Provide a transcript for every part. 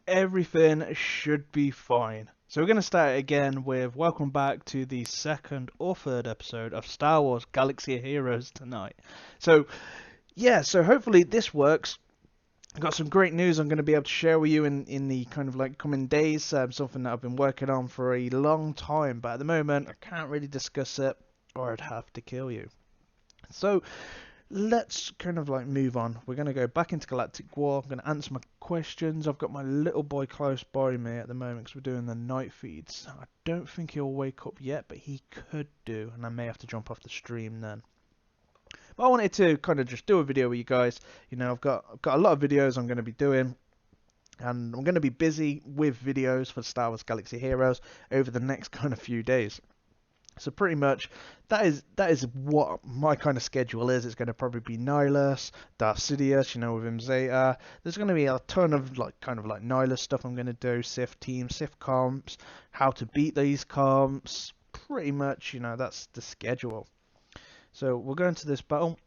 everything should be fine. So we're going to start again with welcome back to the second or third episode of Star Wars Galaxy of Heroes tonight. So yeah, so hopefully this works. I've got some great news I'm going to be able to share with you in the kind of like coming days. Something that I've been working on for a long time, but at the moment I can't really discuss it or I'd have to kill you. So let's kind of like move on. We're going to go back into Galactic War. I'm going to answer my questions. I've got my little boy close by me at the moment because we're doing the night feeds. I don't think he'll wake up yet, but he could do, and I may have to jump off the stream then. But I wanted to kind of just do a video with you guys. You know, I've got a lot of videos I'm going to be doing, and I'm going to be busy with videos for Star Wars Galaxy Heroes over the next kind of few days. So pretty much that is what my kind of schedule is. It's going to probably be Nihilus, Darth Sidious, you know, with him Zeta. There's going to be a ton of like kind of like Nihilus stuff I'm going to do, Sith teams, Sith comps, how to beat these comps. Pretty much, you know, that's the schedule. So we'll go into this battle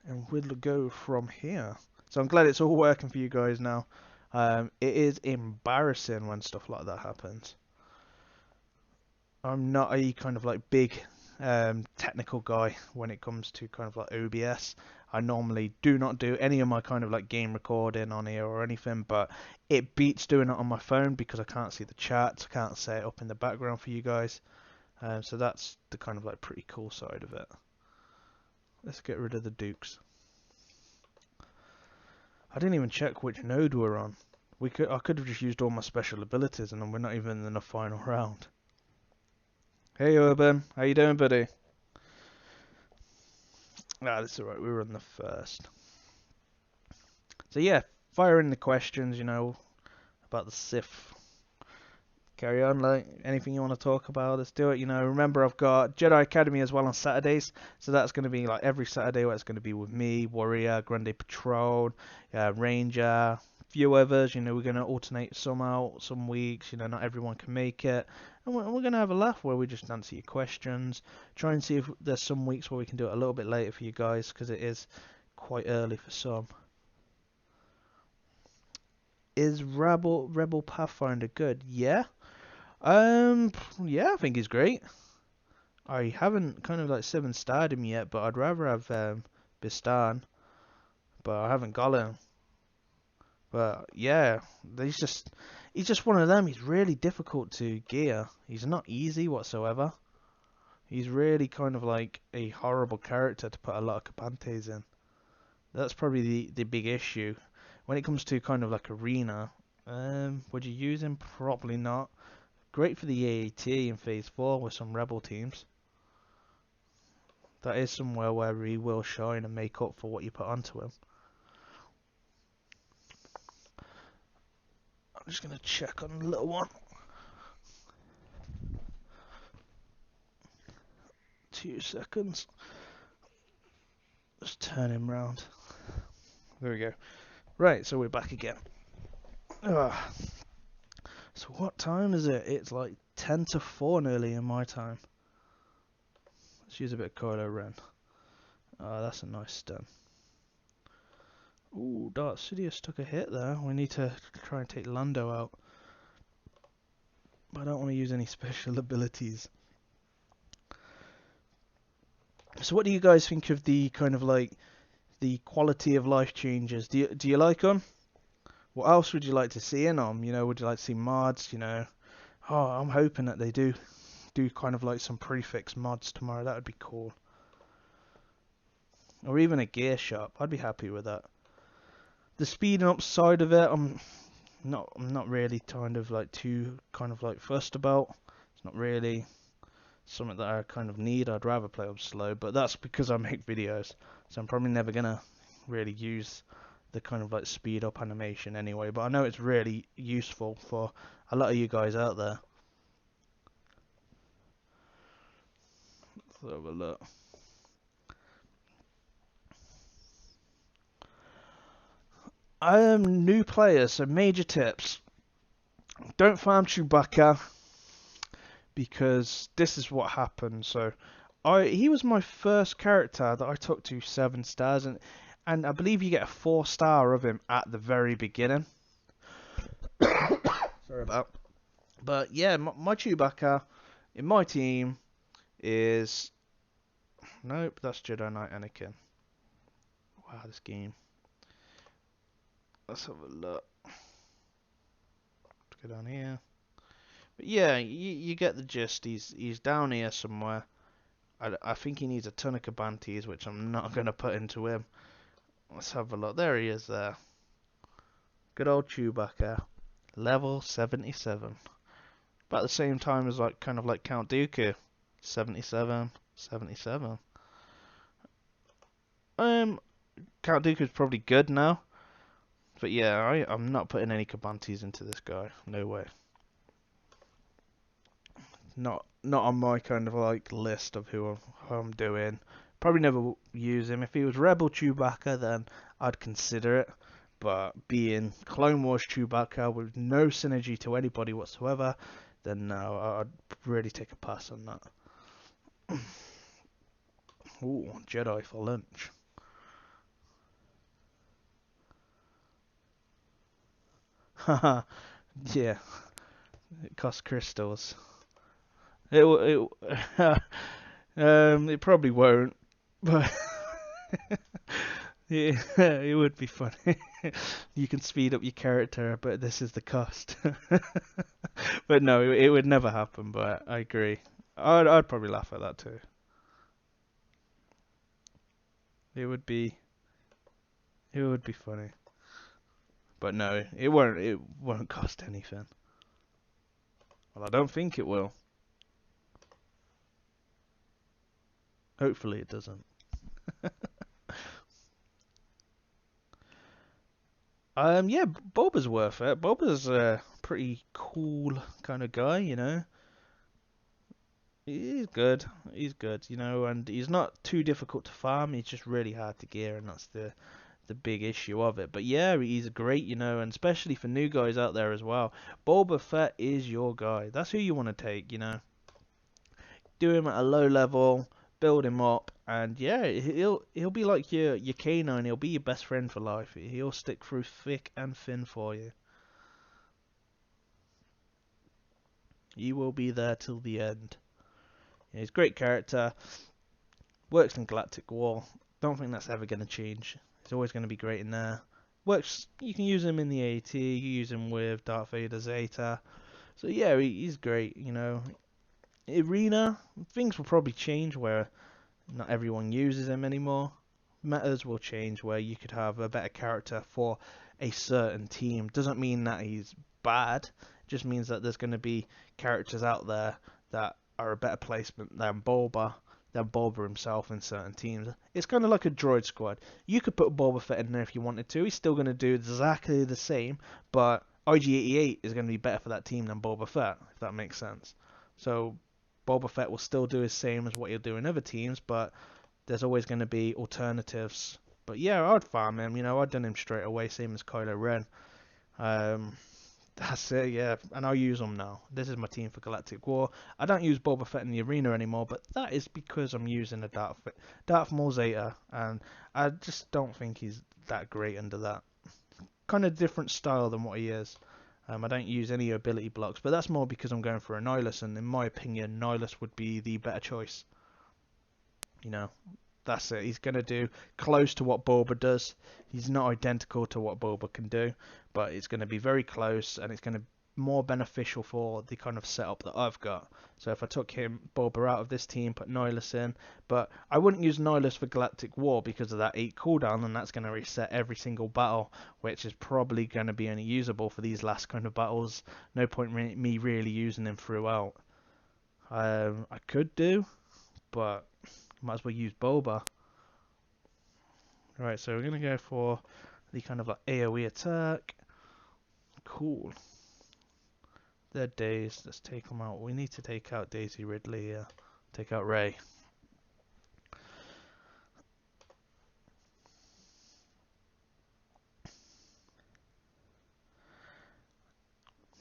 and we'll go from here. So I'm glad it's all working for you guys now. It is embarrassing when stuff like that happens. I'm not a kind of like big technical guy when it comes to kind of like OBS. I normally do not do any of my kind of like game recording on here or anything, but it beats doing it on my phone because I can't see the chat, I can't set it up in the background for you guys. So that's the kind of like pretty cool side of it. Let's get rid of the Dukes. I didn't even check which node we're on. I could have just used all my special abilities and then we're not even in the final round. Hey Urban, how you doing, buddy? Ah, that's alright, we were on the first. So yeah, fire in the questions, you know, about the Sith. Carry on, like, anything you want to talk about, let's do it, you know. Remember, I've got Jedi Academy as well on Saturdays, so that's going to be, like, every Saturday where it's going to be with me, Warrior, Grande Patrol, Ranger, few others, you know, we're going to alternate some out, some weeks, you know, not everyone can make it, and we're going to have a laugh where we just answer your questions, try and see if there's some weeks where we can do it a little bit later for you guys, because it is quite early for some. Is Rebel Pathfinder good? Yeah. Yeah, I think he's great. I haven't kind of like 7-starred him yet, but I'd rather have Bistan, but I haven't got him. But yeah, he's just one of them. He's really difficult to gear. He's not easy whatsoever. He's really kind of like a horrible character to put a lot of Capantes in. That's probably the big issue. When it comes to kind of like arena, would you use him? Probably not. Great for the AAT in Phase 4 with some Rebel teams. That is somewhere where he will shine and make up for what you put onto him. I'm just going to check on the little one. 2 seconds. Just turn him round. There we go. Right, so we're back again. Ugh. So what time is it? It's like 10 to 4 nearly in my time. Let's use a bit of Kylo Ren. Oh, that's a nice stun. Ooh, Darth Sidious took a hit there. We need to try and take Lando out. But I don't want to use any special abilities. So what do you guys think of the kind of like the quality of life changes? Do you like them? What else would you like to see in them? You know, would you like to see mods? You know, oh, I'm hoping that they do kind of like some prefix mods tomorrow. That would be cool. Or even a gear shop. I'd be happy with that. The speeding up side of it, I'm not really kind of like too kind of like fussed about. It's not really something that I kind of need. I'd rather play up slow, but that's because I make videos, so I'm probably never gonna really use the kind of like speed up animation anyway, but I know it's really useful for a lot of you guys out there. Let's have a look. New players, so major tips. Don't farm Chewbacca because this is what happened. So he was my first character that I took to 7 stars, and I believe you get a 4-star of him at the very beginning. Sorry about. But yeah, my Chewbacca in my team is nope. That's Jedi Knight Anakin. Wow, this game. Let's have a look. Let's go down here. But yeah, you get the gist. He's down here somewhere. I think he needs a ton of Cabantes, which I'm not going to put into him. Let's have a look. There he is there. Good old Chewbacca. Level 77. About the same time as like kind of like Count Dooku. 77. 77. Count Dooku's probably good now. But yeah, I'm not putting any Cabantes into this guy. No way. Not on my kind of like list of who I'm doing. Probably never use him. If he was Rebel Chewbacca, then I'd consider it. But being Clone Wars Chewbacca with no synergy to anybody whatsoever, then no, I'd really take a pass on that. Ooh, Jedi for lunch. Haha, yeah, it costs crystals. It probably won't, but yeah, it would be funny. You can speed up your character, but this is the cost. But no, it would never happen. But I agree. I'd probably laugh at that too. It would be it would be funny. But no, it won't. It won't cost anything. Well, I don't think it will. Hopefully, it doesn't. Yeah, Boba's worth it. Boba's a pretty cool kind of guy, you know. He's good. He's good, you know, and he's not too difficult to farm. He's just really hard to gear, and that's the big issue of it. But yeah, he's great, you know, and especially for new guys out there as well. Boba Fett is your guy. That's who you want to take, you know. Do him at a low level, build him up, and yeah, he'll be like your canine. He'll be your best friend for life. He'll stick through thick and thin for you. He will be there till the end. Yeah, he's a great character. Works in Galactic War. Don't think that's ever going to change. He's always going to be great in there. Works. You can use him in the AT. You use him with Darth Vader Zeta. So yeah, he's great. You know, Arena things will probably change where not everyone uses him anymore. Metas will change where you could have a better character for a certain team. Doesn't mean that he's bad. Just means that there's going to be characters out there that are a better placement than Boba himself in certain teams. It's kind of like a droid squad. You could put Boba Fett in there if you wanted to. He's still going to do exactly the same, but IG-88 is going to be better for that team than Boba Fett, if that makes sense. So Boba Fett will still do the same as what he'll do in other teams, but there's always going to be alternatives. But yeah, I'd farm him. You know, I'd done him straight away, same as Kylo Ren. Um, that's it, yeah. And I'll use them now. This is my team for Galactic War. I don't use Boba Fett in the arena anymore, but that is because I'm using a Darth Maul Zeta, and I just don't think he's that great under that. Kind of different style than what he is. I don't use any ability blocks, but that's more because I'm going for a Nihilus, and in my opinion, Nihilus would be the better choice. You know, that's it. He's going to do close to what Boba does. He's not identical to what Boba can do, but it's going to be very close, and it's going to be more beneficial for the kind of setup that I've got. So if I took Boba out of this team, put Nihilus in, but I wouldn't use Nihilus for Galactic War because of that 8 cooldown, and that's going to reset every single battle, which is probably going to be only usable for these last kind of battles. No point me really using him throughout. I could do, but might as well use Boba. Right, so we're going to go for the kind of like AoE attack. Cool. They're Days. Let's take them out. We need to take out Daisy Ridley here. Take out Rey.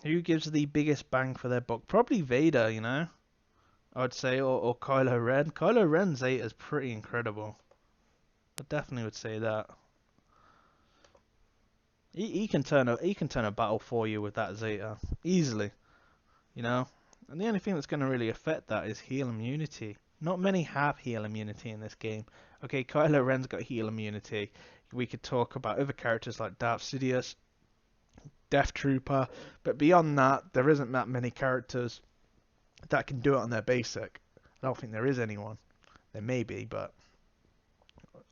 Who gives the biggest bang for their buck? Probably Vader, you know? I'd say, or Kylo Ren. Kylo Ren's 8 is pretty incredible. I definitely would say that. He can turn a battle for you with that Zeta easily, you know. And the only thing that's going to really affect that is heal immunity. Not many have heal immunity in this game. Okay, Kylo Ren's got heal immunity. We could talk about other characters like Darth Sidious, Death Trooper, but beyond that, there isn't that many characters that can do it on their basic. I don't think there is anyone. There may be, but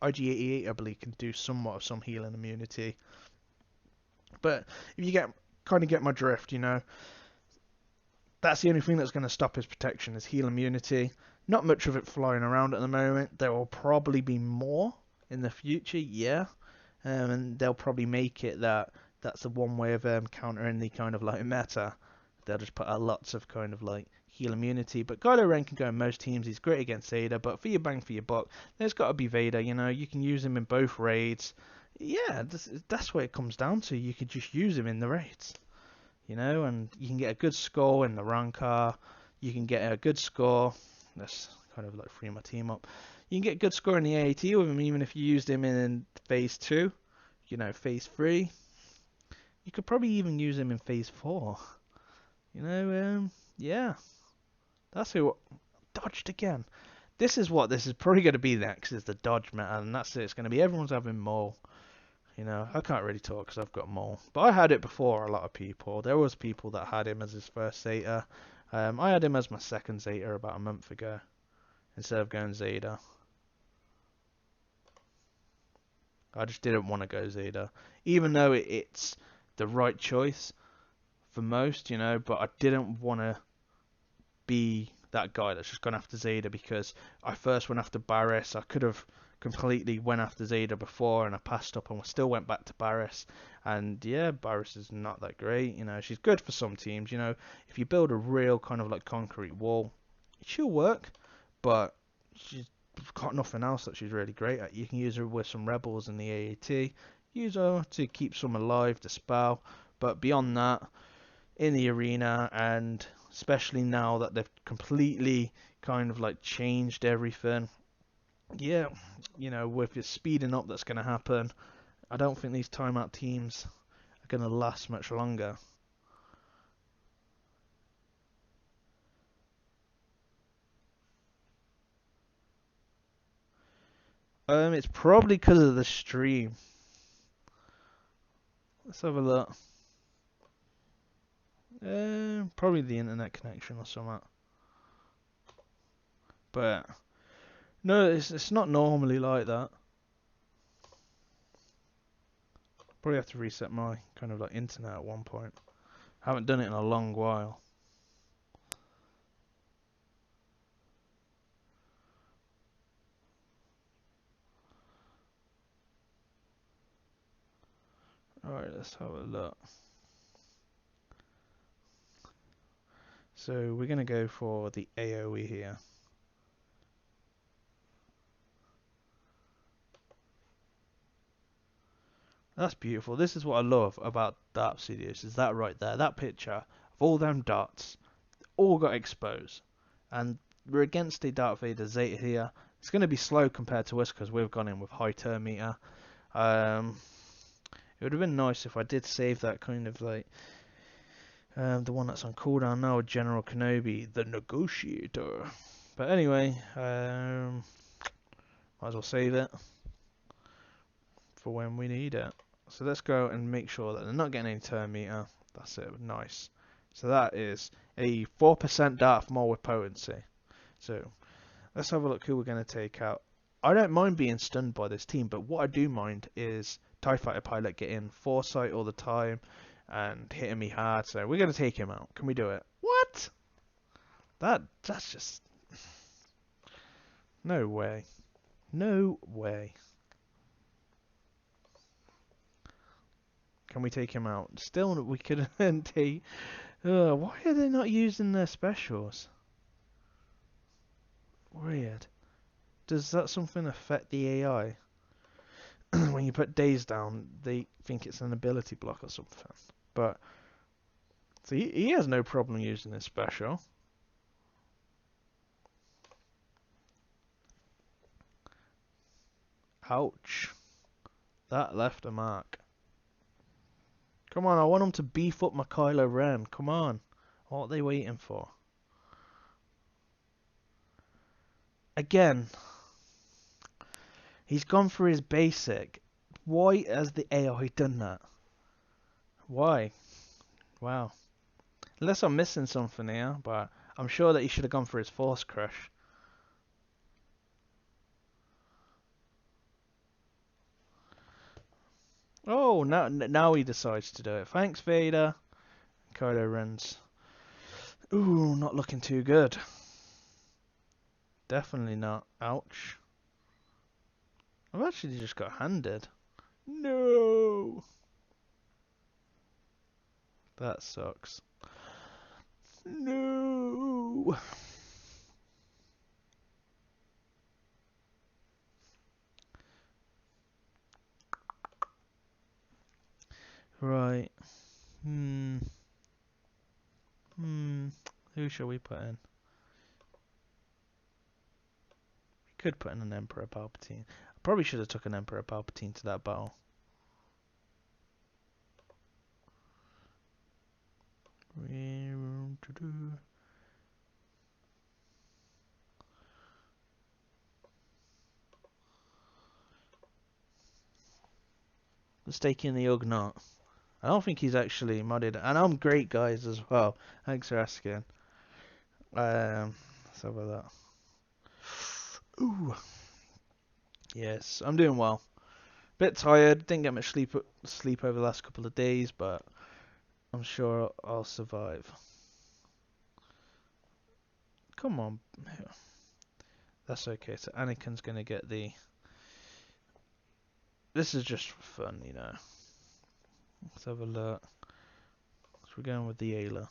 IG-88 I believe can do somewhat of some healing immunity. But if you get my drift, you know, that's the only thing that's going to stop his protection is heal immunity. Not much of it flying around at the moment. There will probably be more in the future, yeah. And they'll probably make it that's the one way of countering the kind of like meta. They'll just put out lots of kind of like heal immunity. But Kylo Ren can go in most teams. He's great against Vader. But for your bang for your buck, there's got to be Vader. You know, you can use him in both raids. Yeah, that's what it comes down to. You could just use him in the raids. You know, and you can get a good score in the Rancor. You can get a good score. Let's kind of like free my team up. You can get a good score in the AAT with him, even if you used him in Phase 2. You know, Phase 3. You could probably even use him in Phase 4. You know, yeah. That's who dodged again. This is probably going to be next, is the dodge meta, and that's it. It's going to be everyone's having Maul. You know, I can't really talk because I've got Maul. But I had it before a lot of people. There was people that had him as his first Zeta. I had him as my second Zeta about a month ago. Instead of going Zeta. I just didn't want to go Zeta. Even though it's the right choice for most, you know. But I didn't want to be that guy that's just gone after Zeta because I first went after Barris. I could have completely went after Zeta before and I passed up and still went back to Barris. And yeah, Barris is not that great. You know, she's good for some teams. You know, if you build a real kind of like concrete wall, she'll work, but she's got nothing else that she's really great at. You can use her with some rebels in the AAT, use her to keep some alive, dispel, but beyond that, in the arena, and especially now that they've completely kind of like changed everything. Yeah, you know, with the speeding up that's going to happen, I don't think these timeout teams are going to last much longer. It's probably because of the stream. Let's have a look. Probably the internet connection or something. But no, it's not normally like that. Probably have to reset my kind of like internet at one point. Haven't done it in a long while. Alright, let's have a look. So we're going to go for the AoE here. That's beautiful. This is what I love about Dark Studios, is that right there, that picture of all them dots, all got exposed. And we're against the Darth Vader Zeta here. It's going to be slow compared to us because we've gone in with high turn meter. It would have been nice if I did save that kind of like the one that's on cooldown now, General Kenobi, the Negotiator. But anyway, might as well save it for when we need it. So let's go and make sure that they're not getting any turn meter. That's it, nice. So that is a 4% Darth Maul with potency. So let's have a look who we're going to take out. I don't mind being stunned by this team, but what I do mind is TIE Fighter Pilot getting foresight all the time and hitting me hard. So we're going to take him out. Can we do it? What? That's just... No way. No way. Can we take him out? Still, we couldn't take... why are they not using their specials? Weird. Does that something affect the AI? When you put days down, they think it's an ability block or something. But so he has no problem using his special. Ouch. That left a mark. Come on, I want them to beef up my Kylo Ren. Come on. What are they waiting for? Again, he's gone for his basic. Why has the AI done that? Why? Wow. Unless I'm missing something here, but I'm sure that he should have gone for his Force Crush. Oh, now he decides to do it. Thanks, Vader. Kylo Ren's. Ooh, not looking too good. Definitely not. Ouch. I've actually just got handed. No! That sucks. No! Right. Hmm. Hmm. Who shall we put in? We could put in an Emperor Palpatine. I probably should have took an Emperor Palpatine to that battle. Let's take in the Ugnaught. I don't think he's actually modded. And I'm great, guys, as well. Thanks for asking. Let's have a look. Ooh. Yes, I'm doing well. Bit tired. Didn't get much sleep over the last couple of days, but I'm sure I'll survive. Come on. That's okay. So Anakin's gonna get the... This is just for fun, you know. Let's have a look. So we're going with the Ayla.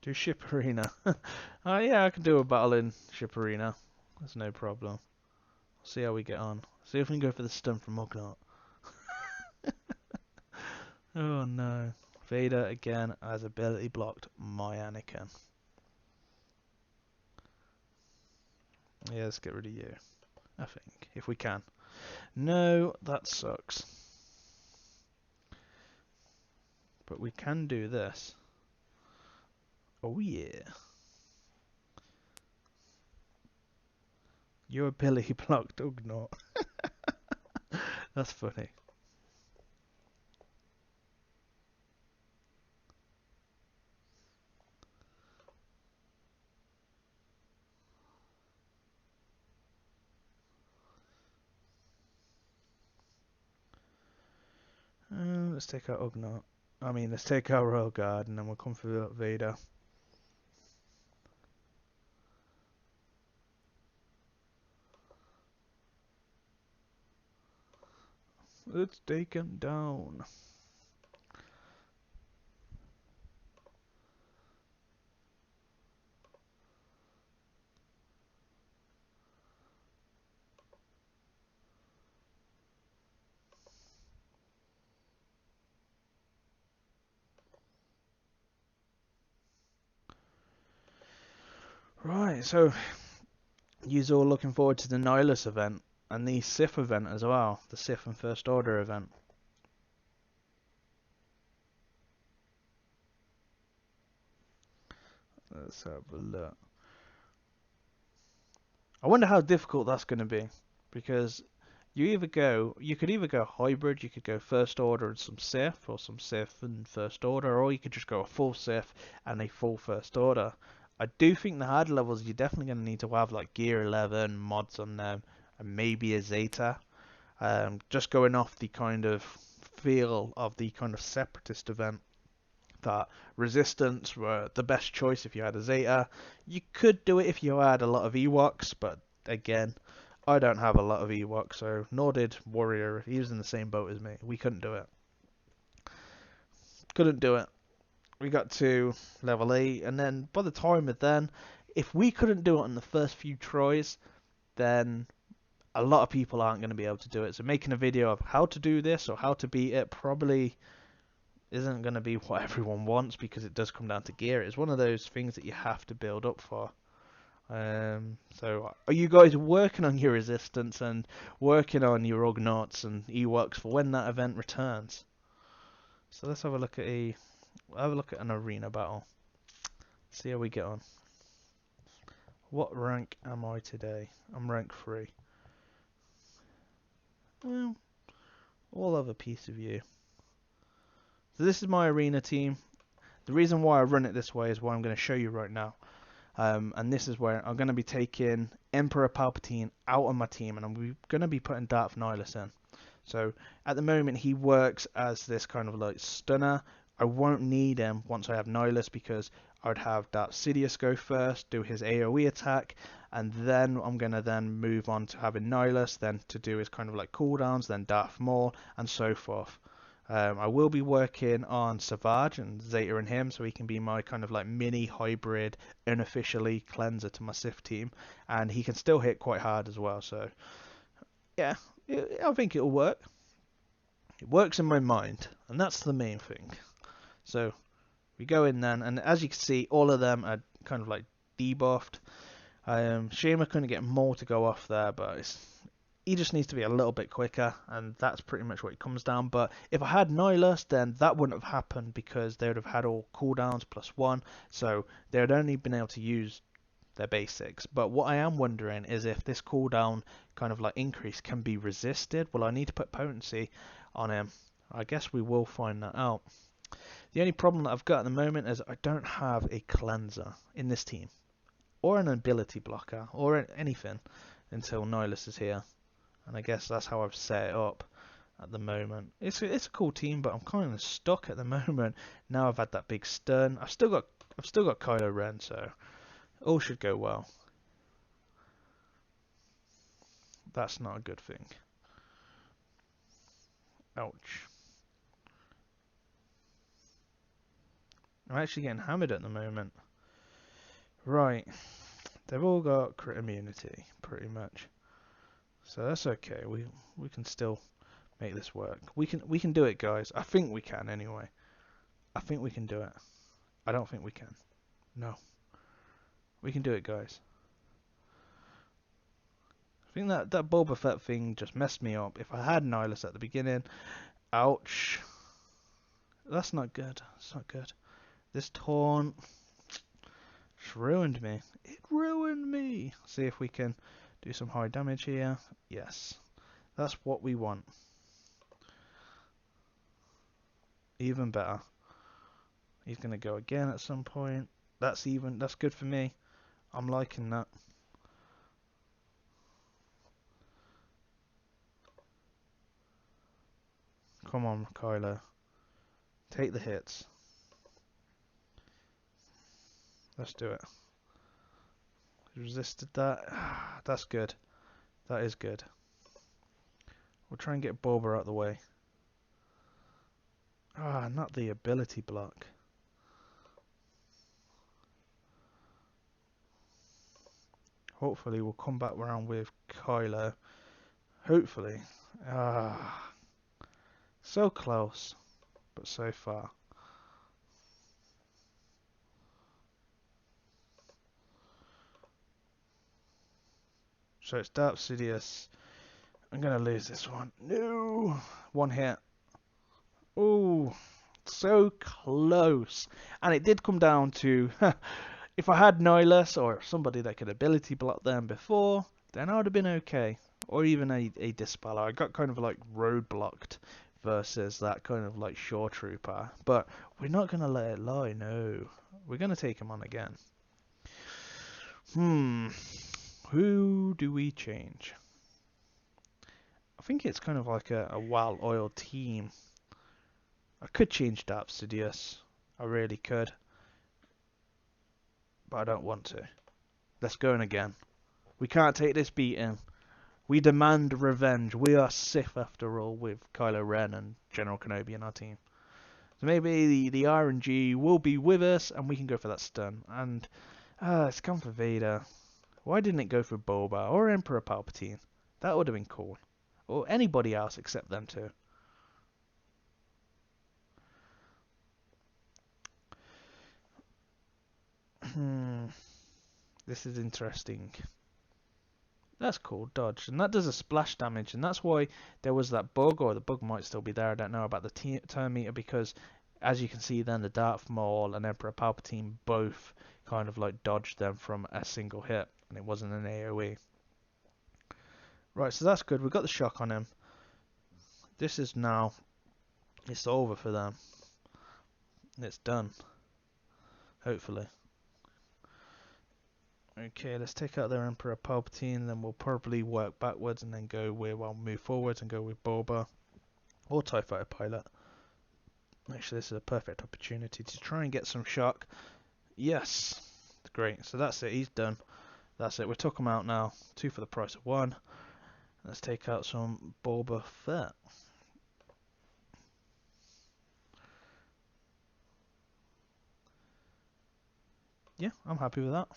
Do Ship Arena. Yeah, I can do a battle in Ship Arena. That's no problem. See how we get on. See if we can go for the stun from Ugnaught. Oh no. Vader again has ability blocked my Anakin. Yeah, let's get rid of you. I think, if we can. No, that sucks. But we can do this. Oh yeah. Your ability blocked Ugnaught. That's funny. Let's take out Ugnaught. I mean, let's take out Royal Guard and then we'll come for Vader. Let's take him down. Right, so you're all looking forward to the Nihilus event and the Sith event as well, the Sith and First Order event. Let's have a look. I wonder how difficult that's going to be, because you could either go hybrid, you could go First Order and some Sith, or some Sith and First Order, or you could just go a full Sith and a full First Order. I do think the hard levels you're definitely going to need to have like Gear 11 mods on them, and maybe a Zeta. Just going off the kind of feel of the kind of Separatist event, that Resistance were the best choice if you had a Zeta. You could do it if you had a lot of Ewoks, but again, I don't have a lot of Ewoks, so nor did Warrior. He was in the same boat as me. We couldn't do it. Couldn't do it. We got to level 8, and then by the time of then, if we couldn't do it on the first few tries, then a lot of people aren't going to be able to do it. So making a video of how to do this or how to beat it probably isn't going to be what everyone wants because it does come down to gear. It's one of those things that you have to build up for. So are you guys working on your resistance and working on your Ugnaughts and Ewoks for when that event returns? So let's have a look at an arena battle. See how we get on. What rank am I today? I'm rank 3. Well, we'll have a piece of you. So this is my arena team. The reason why I run it this way is what I'm going to show you right now. And this is where I'm going to be taking Emperor Palpatine out of my team, and I'm going to be putting Darth Nihilus in. So at the moment he works as this kind of like stunner. I won't need him once I have Nihilus because I would have Darth Sidious go first, do his AoE attack, and then I'm going to then move on to having Nihilus, then to do his kind of like cooldowns, then Darth Maul, and so forth. I will be working on Savage and Zeta and him, so he can be my kind of like mini hybrid, unofficially cleanser to my Sith team, and he can still hit quite hard as well. So yeah, I think it'll work. It works in my mind, and that's the main thing. So we go in then, and as you can see, all of them are kind of like debuffed. Shame I couldn't get more to go off there, but he just needs to be a little bit quicker, and that's pretty much what it comes down. But if I had Nihilus, then that wouldn't have happened because they would have had all cooldowns +1, so they would only been able to use their basics. But what I am wondering is if this cooldown kind of like increase can be resisted. Well, I need to put potency on him. I guess we will find that out. The only problem that I've got at the moment is I don't have a cleanser in this team, or an ability blocker, or anything until Nihilus is here. And I guess that's how I've set it up at the moment. It's a cool team, but I'm kind of stuck at the moment. Now I've had that big stun. I've still got Kylo Ren, so all should go well. That's not a good thing. Ouch. I'm actually getting hammered at the moment. Right. They've all got crit immunity, pretty much. So that's okay. We can still make this work. We can do it, guys. I think we can anyway. I think we can do it. I don't think we can. No. We can do it, guys. I think that Boba Fett thing just messed me up. If I had Nihilus at the beginning, ouch. That's not good. It's not good. This taunt just ruined me. It ruined me. See if we can do some high damage here. Yes. That's what we want. Even better. He's going to go again at some point. That's good for me. I'm liking that. Come on, Kylo. Take the hits. Let's do it. Resisted that. That's good. That is good. We'll try and get Boba out of the way. Not the ability block. Hopefully we'll come back around with Kylo. Hopefully. So close, but so far. So it's Darth Sidious. I'm going to lose this one. No! One hit. Oh, so close. And it did come down to, if I had Nihilus or somebody that could ability block them before, then I would have been okay. Or even a Dispeller. I got kind of like road blocked versus that kind of like Shore Trooper. But we're not going to let it lie, no. We're going to take him on again. Who do we change? I think it's kind of like a well-oiled team. I could change Darth Sidious. I really could. But I don't want to. Let's go in again. We can't take this beating. We demand revenge. We are Sith after all, with Kylo Ren and General Kenobi in our team. So maybe the RNG will be with us and we can go for that stun. And it's gone for Vader. Why didn't it go for Boba or Emperor Palpatine? That would have been cool. Or anybody else except them two. This is interesting. That's cool, dodge. And that does a splash damage, and that's why there was that bug, or the bug might still be there, I don't know, about the turn meter, because as you can see then, the Darth Maul and Emperor Palpatine both kind of like dodged them from a single hit, and it wasn't an AoE. Right, so that's good. We've got the shock on him. This is now, it's over for them. It's done. Hopefully. Okay, let's take out their Emperor Palpatine, then we'll probably work backwards and then go with, well, move forwards and go with Boba or TIE Fighter Pilot. Actually, this is a perfect opportunity to try and get some shock. Yes, great. So that's it. He's done. That's it. We took him out now. 2 for the price of 1. Let's take out some Boba Fett. Yeah, I'm happy with that.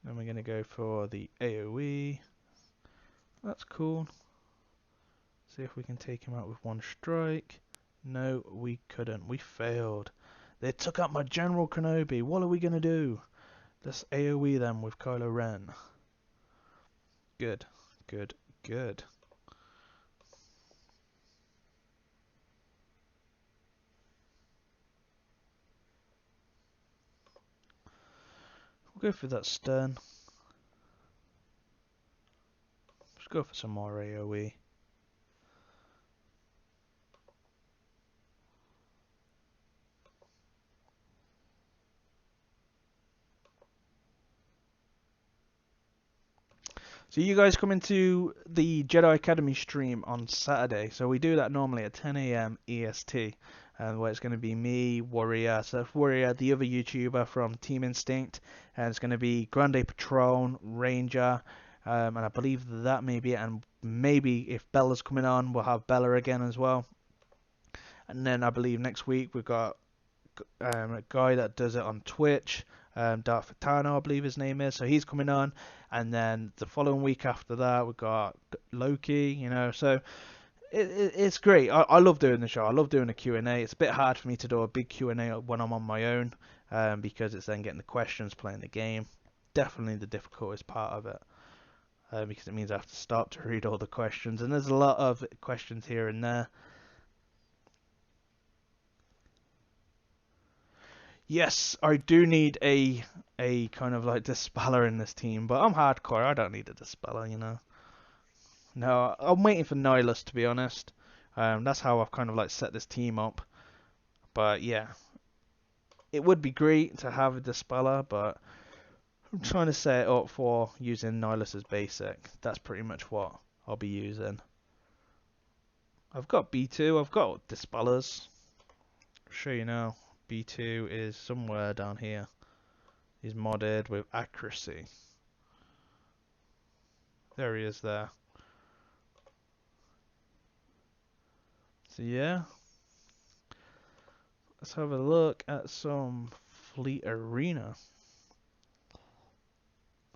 Then we're going to go for the AoE. That's cool. See if we can take him out with 1 strike. No, we couldn't. We failed. They took out my General Kenobi. What are we going to do? Let's AoE them with Kylo Ren. Good, good, good. We'll go for that stun. Let's go for some more AoE. So you guys come into the Jedi Academy stream on Saturday. So we do that normally at 10 AM EST. Where it's going to be me, Warrior, so that's Warrior, the other YouTuber from Team Instinct. And it's going to be Grande Patron, Ranger, and I believe that may be it. And maybe if Bella's coming on, we'll have Bella again as well. And then I believe next week we've got a guy that does it on Twitch, Darth Fatano, I believe his name is. So he's coming on, and then the following week after that we've got Loki. You know, so it's great. I love doing the show. I love doing a Q&A. It's a bit hard for me to do a big Q&A when I'm on my own, because it's then getting the questions, playing the game. Definitely the difficultest part of it, because it means I have to stop to read all the questions, and there's a lot of questions here and there. Yes, I do need a kind of like dispeller in this team, but I'm hardcore. I don't need a dispeller, you know. No, I'm waiting for Nihilus, to be honest. That's how I've kind of like set this team up. But yeah, it would be great to have a dispeller, but I'm trying to set it up for using Nihilus as basic. That's pretty much what I'll be using. I've got B2, I've got dispellers. I'll show you now. B2 is somewhere down here. He's modded with accuracy. There he is there. So yeah, let's have a look at some Fleet Arena.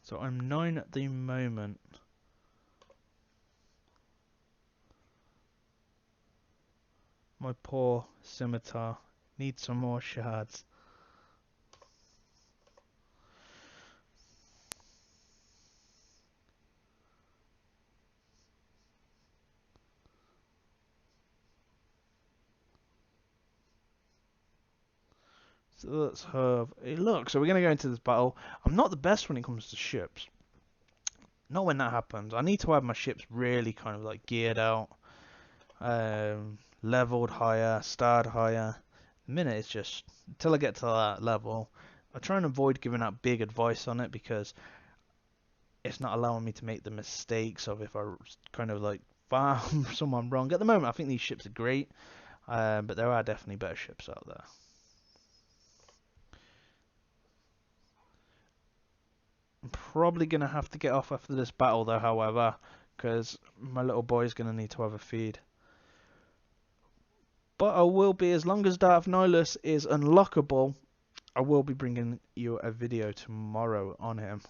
So I'm 9 at the moment. My poor scimitar needs some more shards. So let's have a look. So we're going to go into this battle. I'm not the best when it comes to ships. Not when that happens. I need to have my ships really kind of like geared out. Leveled higher, starred higher. The minute it's just, until I get to that level, I try and avoid giving out big advice on it, because it's not allowing me to make the mistakes of if I kind of like farm someone wrong. At the moment, I think these ships are great, but there are definitely better ships out there. I'm probably going to have to get off after this battle though, however, because my little boy's going to need to have a feed. But I will be, as long as Darth Nihilus is unlockable, I will be bringing you a video tomorrow on him.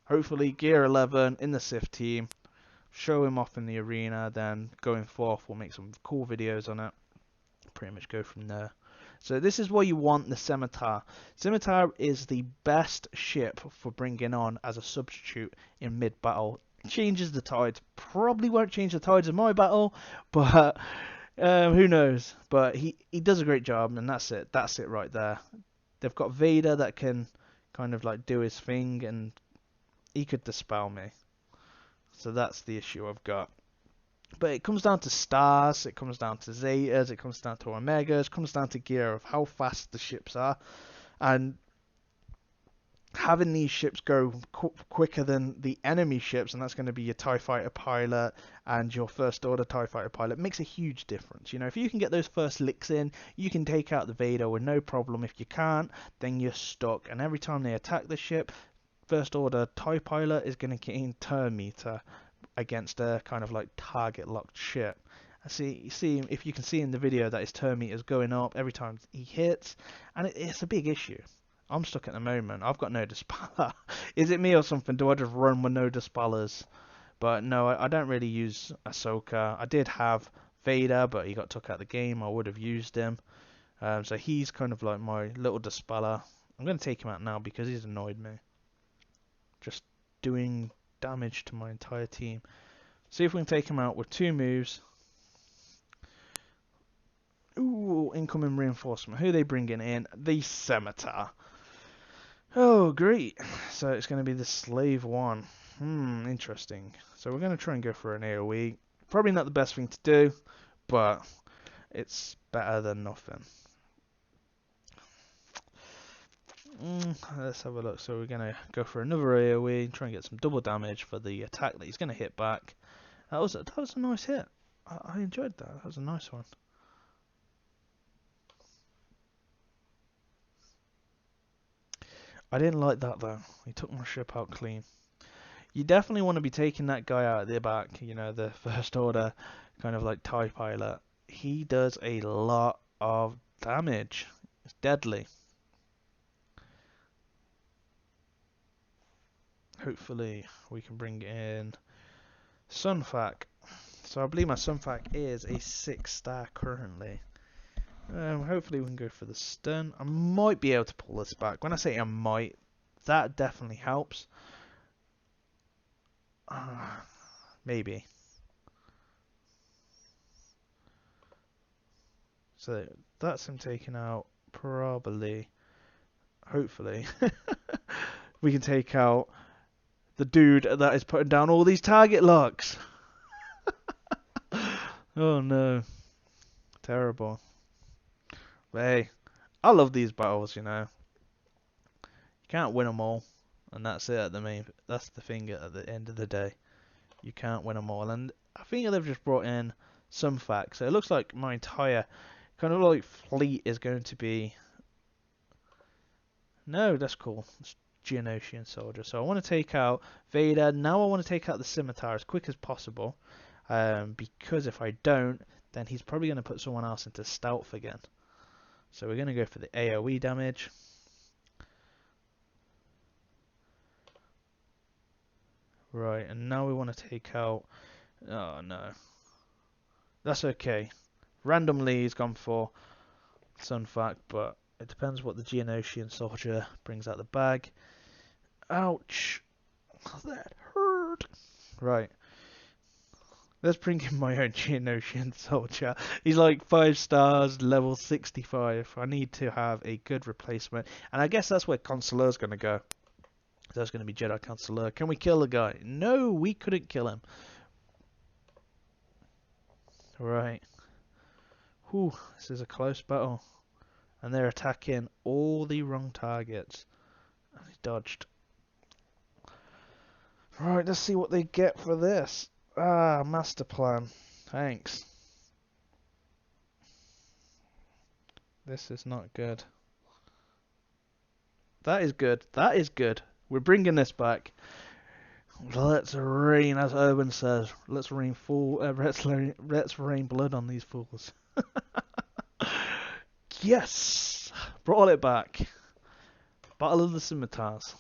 Hopefully Gear 11 in the Sith team, show him off in the arena, then going forth we'll make some cool videos on it, pretty much go from there. So this is why you want the Scimitar. Scimitar is the best ship for bringing on as a substitute in mid-battle. Changes the tides. Probably won't change the tides in my battle, but who knows? But he does a great job, and that's it. That's it right there. They've got Vader that can kind of like do his thing, and he could dispel me. So that's the issue I've got. But it comes down to stars, it comes down to zetas, it comes down to omegas, it comes down to gear of how fast the ships are. And having these ships go quicker than the enemy ships, and that's going to be your TIE fighter pilot and your first order TIE fighter pilot, makes a huge difference. You know, if you can get those first licks in, you can take out the Vader with no problem. If you can't, then you're stuck. And every time they attack the ship, first order TIE pilot is going to gain turn meter against a kind of like target locked ship. See if you can see in the video that his turn meter is going up every time he hits, and it's a big issue. I'm stuck at the moment. I've got no dispeller. Is it me or something? Do I just run with no dispellers? But no, I don't really use Ahsoka. I did have Vader, but he got took out of the game. I would have used him. So he's kind of like my little dispeller. I'm going to take him out now because he's annoyed me. Just doing damage to my entire team. See if we can take him out with 2 moves. Ooh, incoming reinforcement. Who are they bringing in? The Scimitar. Oh, great. So it's going to be the Slave 1. Interesting. So we're going to try and go for an AoE. Probably not the best thing to do, but it's better than nothing. Let's have a look. So we're going to go for another AoE and try and get some double damage for the attack that he's going to hit back. That was a nice hit. I enjoyed that. That was a nice one. I didn't like that though. He took my ship out clean. You definitely want to be taking that guy out at the back. You know, the first order kind of like TIE pilot. He does a lot of damage. It's deadly. Hopefully we can bring in Sunfac. So I believe my Sunfac is a 6-star currently. Hopefully we can go for the stun. I might be able to pull this back. When I say I might, that definitely helps. Maybe. So that's him taken out. Probably. Hopefully. We can take out the dude that is putting down all these target locks. Oh no. Terrible. But hey, I love these battles, you know. You can't win them all. And that's it that's the thing at the end of the day. You can't win them all. And I think they've just brought in some facts. So it looks like my entire kind of like fleet is going to be... No, that's cool. It's Geonosian soldier. So I want to take out Vader. Now I want to take out the Scimitar as quick as possible. Because if I don't, then he's probably going to put someone else into stealth again. So we're going to go for the AoE damage. Right, and now we want to take out... Oh no. That's okay. Randomly he's gone for Sunfac, but it depends what the Geonosian soldier brings out the bag. Ouch! That hurt! Right. Let's bring in my own Geonosian soldier. He's like 5 stars, level 65. I need to have a good replacement. And I guess that's where Consular's going to go. That's going to be Jedi Consular. Can we kill the guy? No, we couldn't kill him. Right. Whew, this is a close battle. And they're attacking all the wrong targets. And he dodged. Right, let's see what they get for this. Master plan. Thanks. This is not good. That is good. That is good. We're bringing this back. Let's rain, as Urban says. Let's rain let's rain blood on these fools. Yes, brought it back. Battle of the Scimitars.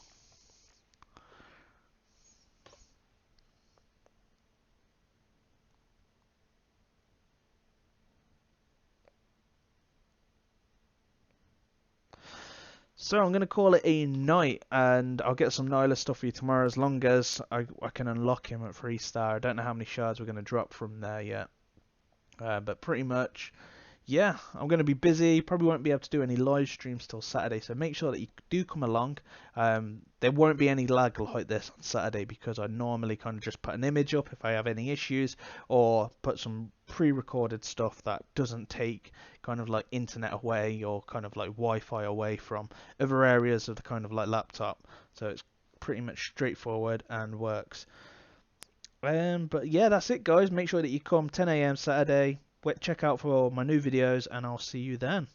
So I'm going to call it a night, and I'll get some Nyla stuff for you tomorrow as long as I can unlock him at 3-star. I don't know how many shards we're going to drop from there yet. But pretty much, yeah, I'm going to be busy. Probably won't be able to do any live streams till Saturday, so make sure that you do come along. There won't be any lag like this on Saturday because I normally kind of just put an image up if I have any issues, or put some pre-recorded stuff that doesn't take kind of like internet away or kind of like Wi-Fi away from other areas of the kind of like laptop. So it's pretty much straightforward and works. But yeah, that's it, guys. Make sure that you come 10 a.m. Saturday. Check out for my new videos, and I'll see you then.